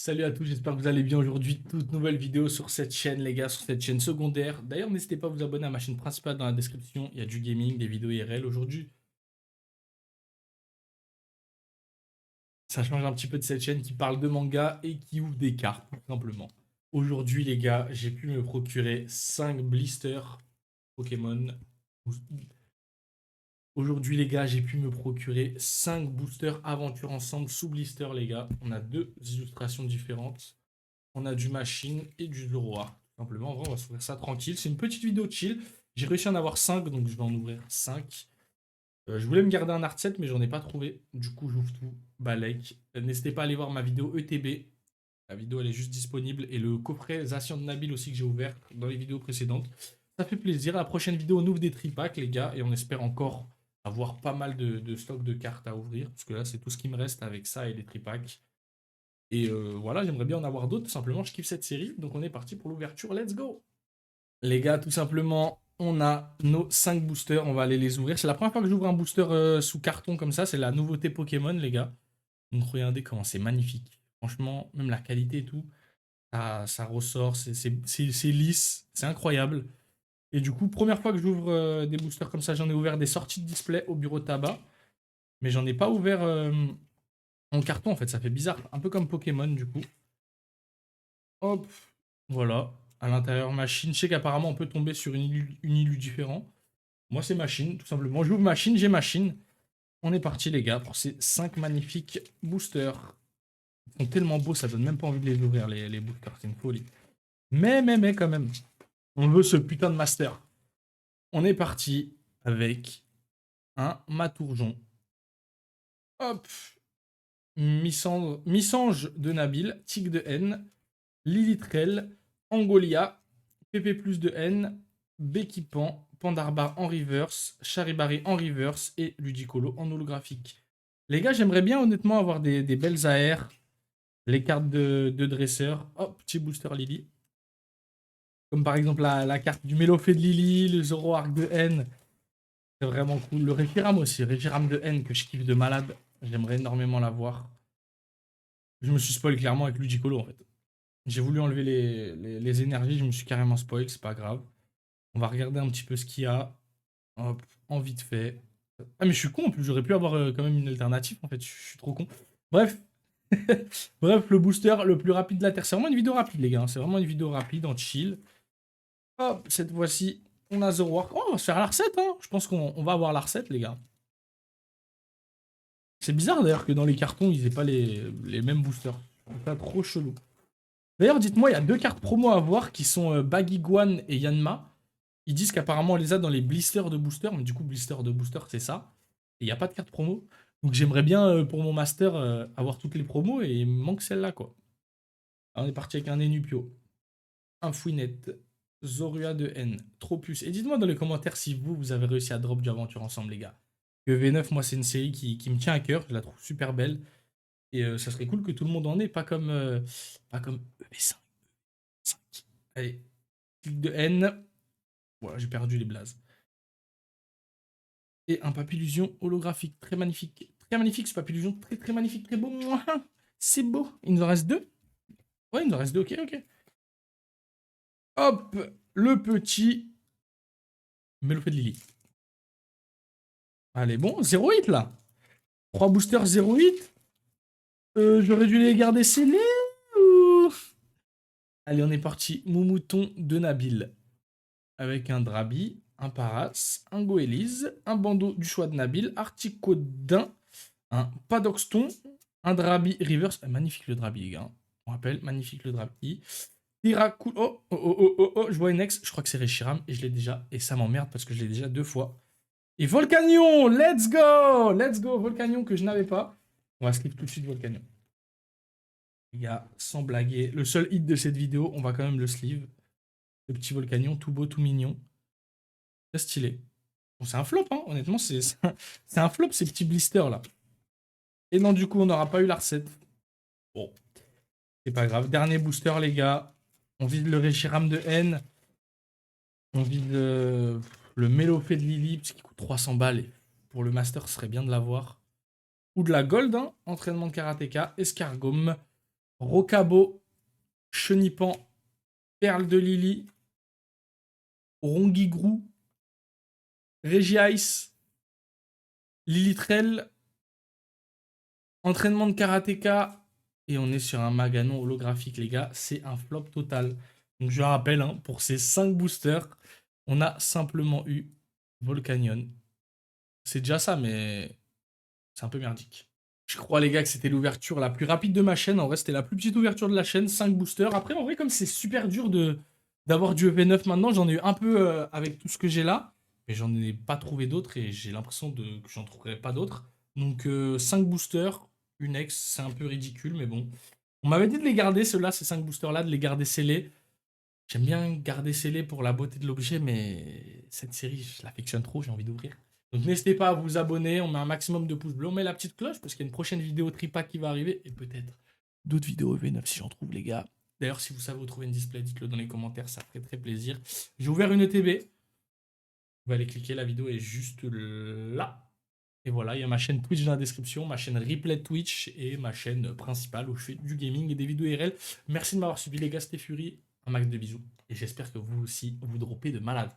Salut à tous, j'espère que vous allez bien aujourd'hui. Toute nouvelle vidéo sur cette chaîne, les gars, sur cette chaîne secondaire. D'ailleurs, n'hésitez pas à vous abonner à ma chaîne principale dans la description. Il y a du gaming, des vidéos IRL. Aujourd'hui, ça change un petit peu de cette chaîne qui parle de manga et qui ouvre des cartes, tout simplement. Aujourd'hui, les gars, j'ai pu me procurer 5 blisters Pokémon. Aujourd'hui, les gars, j'ai pu me procurer 5 boosters aventure ensemble sous blister, les gars. On a deux illustrations différentes. On a du machine et du Zoroark. Tout simplement, en vrai, on va s'ouvrir ça tranquille. C'est une petite vidéo chill. J'ai réussi à en avoir 5, donc je vais en ouvrir 5. Je voulais me garder un art set, mais j'en ai pas trouvé. Du coup, j'ouvre tout. Balek. N'hésitez pas à aller voir ma vidéo ETB. La vidéo, elle est juste disponible. Et le coffret Zacian de Nabil aussi que j'ai ouvert dans les vidéos précédentes. Ça fait plaisir. La prochaine vidéo, on ouvre des tripacks, les gars. Et on espère encore avoir pas mal de stock de cartes à ouvrir. Parce que là, c'est tout ce qui me reste avec ça et les tripacks. Et voilà, j'aimerais bien en avoir d'autres, tout simplement. Je kiffe cette série. Donc on est parti pour l'ouverture. Let's go! Les gars, tout simplement, on a nos 5 boosters. On va aller les ouvrir. C'est la première fois que j'ouvre un booster sous carton comme ça. C'est la nouveauté Pokémon, les gars. Donc regardez comment c'est magnifique. Franchement, même la qualité et tout, ça ressort. C'est lisse. C'est incroyable. Et du coup, première fois que j'ouvre des boosters comme ça, j'en ai ouvert des sorties de display au bureau de tabac. Mais j'en ai pas ouvert en carton, en fait. Ça fait bizarre. Un peu comme Pokémon, du coup. Hop, voilà. À l'intérieur, machine. Je sais qu'apparemment, on peut tomber sur une illu différent. Moi, c'est machine, tout simplement. J'ouvre machine, j'ai machine. On est parti, les gars, pour ces 5 magnifiques boosters. Ils sont tellement beaux, ça donne même pas envie de les ouvrir, les boosters. C'est une folie. Mais, quand même, on veut ce putain de master. On est parti avec un Matourjon. Hop. Missange de Nabil, Tic de N, Lilitrel, Angolia, PP plus de N, Bekipan, Pandarbar en reverse, Charibari en reverse et Ludicolo en holographique. Les gars, j'aimerais bien honnêtement avoir des belles AR, les cartes de dresseur. Hop, petit booster Lily. Comme par exemple la carte du Mélofée de Lily, le Zoroark de N. C'est vraiment cool. Le Reshiram aussi, Reshiram de N que je kiffe de malade. J'aimerais énormément l'avoir. Je me suis spoil clairement avec Ludicolo en fait. J'ai voulu enlever les énergies, je me suis carrément spoil, c'est pas grave. On va regarder un petit peu ce qu'il y a. Hop, en vite fait. Ah mais je suis con en plus, j'aurais pu avoir quand même une alternative en fait, je suis trop con. Bref. Bref, le booster le plus rapide de la Terre. C'est vraiment une vidéo rapide les gars, hein. C'est vraiment une vidéo rapide en chill. Hop, cette fois-ci, on a Zoroark. Oh, on va se faire la recette, hein. Je pense qu'on va avoir la recette les gars. C'est bizarre d'ailleurs que dans les cartons, ils aient pas les mêmes boosters. C'est pas trop chelou. D'ailleurs, dites-moi, il y a deux cartes promo à voir qui sont Bagiguan et Yanma. Ils disent qu'apparemment on les a dans les blisters de booster, mais du coup, blister de booster, c'est ça. Et il n'y a pas de carte promo. Donc j'aimerais bien pour mon master avoir toutes les promos et il me manque celle-là, quoi. Alors, on est parti avec un Enupio, un Fouinette, Zorua de N, Tropius. Et dites-moi dans les commentaires si vous avez réussi à drop du aventure ensemble, les gars. Que V9, moi, c'est une série qui me tient à cœur. Je la trouve super belle. Et ça serait cool que tout le monde en ait, pas comme EV5. Allez, clic de N. Voilà, j'ai perdu les blazes. Et un papillusion holographique, très magnifique. Très magnifique ce papillusion, très très magnifique, très beau. Mouah, c'est beau. Il nous en reste deux. Ouais, il nous en reste deux, ok, ok. Hop, le petit Mélopée de Lily. Allez, bon, 0,8 là. 3 boosters 0,8. J'aurais dû les garder scellés ou... Allez, on est parti. Moumouton de Nabil. Avec un Drabi, un Paras, un Goélise, un bandeau du choix de Nabil, Articodin, un Padoxton, un Drabi Reverse. Magnifique le Drabi, les gars. On rappelle, magnifique le Drabi. Tiracou. Oh, je vois une ex. Je crois que c'est Reshiram et je l'ai déjà. Et ça m'emmerde parce que je l'ai déjà 2 fois. Et Volcanion, let's go! Let's go, Volcanion que je n'avais pas. On va skip tout de suite Volcanion. Les gars, sans blaguer, le seul hit de cette vidéo, on va quand même le sleeve. Le petit Volcanion, tout beau, tout mignon. Très stylé. Bon, c'est un flop, hein. Honnêtement, c'est un flop ces petits blisters là. Et non, du coup, on n'aura pas eu la recette. Bon, c'est pas grave. Dernier booster, les gars. On vide le Reshiram de N. On vide le Mélofée de Lily, parce qu'il coûte 300 balles. Et pour le Master, ce serait bien de l'avoir. Ou de la Gold, hein. Entraînement de karatéka, escargome. Rocabo, Chenipan, Perle de Lily, Rongigrou, Regice, Lilitrell, entraînement de karatéka. Et on est sur un Maganon holographique, les gars. C'est un flop total. Donc je rappelle, hein, pour ces 5 boosters, on a simplement eu Volcanion. C'est déjà ça, mais c'est un peu merdique. Je crois, les gars, que c'était l'ouverture la plus rapide de ma chaîne. En vrai, c'était la plus petite ouverture de la chaîne, 5 boosters. Après, en vrai, comme c'est super dur d'avoir du EP9 maintenant, j'en ai eu un peu avec tout ce que j'ai là. Mais j'en ai pas trouvé d'autres et j'ai l'impression que j'en trouverai pas d'autres. Donc 5 boosters, une ex, c'est un peu ridicule, mais bon. On m'avait dit de les garder, ceux-là, ces 5 boosters-là, de les garder scellés. J'aime bien garder scellés pour la beauté de l'objet, mais cette série, je l'affectionne trop, j'ai envie d'ouvrir. Donc n'hésitez pas à vous abonner, on met un maximum de pouces bleus, on met la petite cloche parce qu'il y a une prochaine vidéo tripack qui va arriver et peut-être d'autres vidéos V9 si j'en trouve, les gars. D'ailleurs, si vous savez où trouver une display, dites-le dans les commentaires, ça ferait très plaisir. J'ai ouvert une ETB. Vous allez cliquer, la vidéo est juste là. Et voilà, il y a ma chaîne Twitch dans la description, ma chaîne replay Twitch et ma chaîne principale où je fais du gaming et des vidéos IRL. Merci de m'avoir suivi, les gars, c'était Fury. Un max de bisous. Et j'espère que vous aussi, vous droppez de malade.